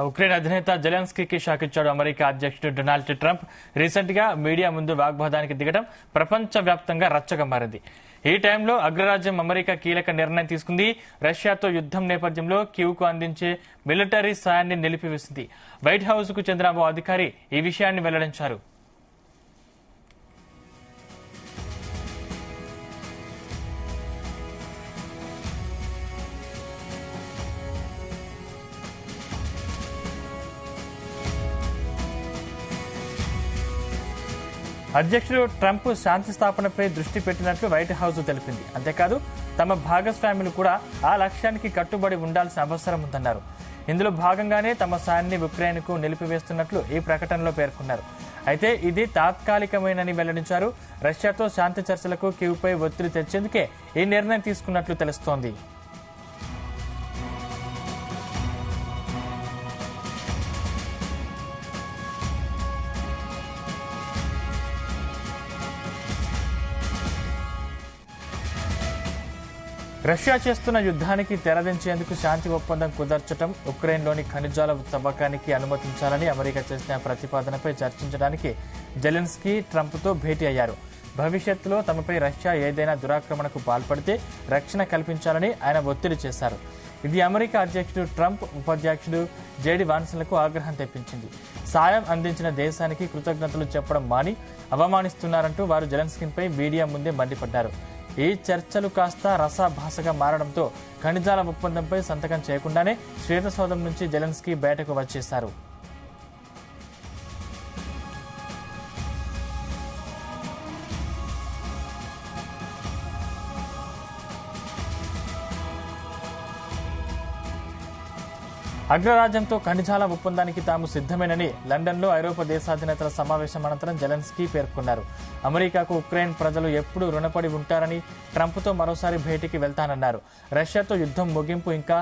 Ukraine అధినేత జెలెన్స్కీకి shock ఇచ్చాడు America అధ్యక్షుడు డొనాల్డ్ ట్రంప్. రీసెంట్ గా మీడియా ముందు వాగ్వాదానికి దిగడం ప్రపంచవ్యాప్తంగా రచ్చగా మారింది. ఈ టైంలో అగ్రరాజ్యం అమెరికా కీలక నిర్ణయం తీసుకుంది. రష్యాతో యుద్ధం నేపథ్యంలో కీవ్కు అందించే మిలిటరీ సాయాన్ని నిలిపివేసింది. వైట్ హౌస్ కు చెందిన ఓ అధికారి ఈ విషయాన్ని వెల్లడించారు. అధ్యక్షుడు ట్రంప్ శాంతి స్థాపనపై దృష్టి పెట్టినట్లు వైట్ హౌస్ తెలిపింది. అంతేకాదు తమ భాగస్వాములు కూడా ఆ లక్ష్యానికి కట్టుబడి ఉండాల్సిన అవసరం ఉందన్నారు. ఇందులో భాగంగానే తమ సాయాన్ని ఉక్రెయిన్కు నిలిపివేస్తున్నట్లు ఈ ప్రకటనలో పేర్కొన్నారు. అయితే ఇది తాత్కాలికమేనని వెల్లడించారు. రష్యాతో శాంతి చర్చలకు కీవ్పై ఒత్తిడి తెచ్చేందుకే ఈ నిర్ణయం తీసుకున్నట్లు తెలుస్తోంది. రష్యా చేస్తున్న యుద్ధానికి తెరదించేందుకు శాంతి ఒప్పందం కుదర్చడం, ఉక్రెయిన్లోని ఖనిజాల తవ్వకానికి అనుమతించాలని అమెరికా చేసిన ప్రతిపాదనపై చర్చించడానికి జెలెన్స్కీ ట్రంప్తో భేటీ అయ్యారు. భవిష్యత్తులో తమపై రష్యా ఏదైనా దురాక్రమణకు పాల్పడితే రక్షణ కల్పించాలని ఆయన ఒత్తిడి చేశారు. ఇది అమెరికా అధ్యక్షుడు ట్రంప్, ఉపాధ్యక్షుడు జేడీ వాన్స్లకు ఆగ్రహం తెప్పించింది. సాయం అందించిన దేశానికి కృతజ్ఞతలు చెప్పడం మాని అవమానిస్తున్నారంటూ వారు జెలెన్స్కీపై మీడియా ముందే మండిపడ్డారు. ఈ చర్చలు కాస్త రసాభాసగా మారడంతో ఖనిజాల ఒప్పందంపై సంతకం చేయకుండానే శ్వేతసౌధం నుంచి జెలెన్స్కీ బయటకు వచ్చేశారు. అగ్రరాజ్యంతో ఖనిజాల ఒప్పందానికి తాము సిద్ధమేనని లండన్లో ఐరోపా దేశాధినేతల సమావేశం అనంతరం జెలెన్స్కీ పేర్కొన్నారు. అమెరికాకు ఉక్రెయిన్ ప్రజలు ఎప్పుడూ రుణపడి ఉంటారని, ట్రంప్తో మరోసారి భేటీకి వెళ్తానన్నారు. రష్యాతో యుద్ధం ముగింపు ఇంకా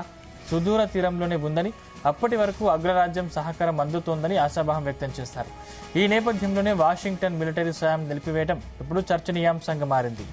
సుదూర తీరంలోనే ఉందని, అప్పటి వరకు అగ్రరాజ్యం సహకారం అందుతోందని ఆశాభావం వ్యక్తం చేశారు. ఈ నేపథ్యంలోనే వాషింగ్టన్ మిలిటరీ సాయం నిలిపివేయడం ఇప్పుడు చర్చనీయాంశంగా మారింది.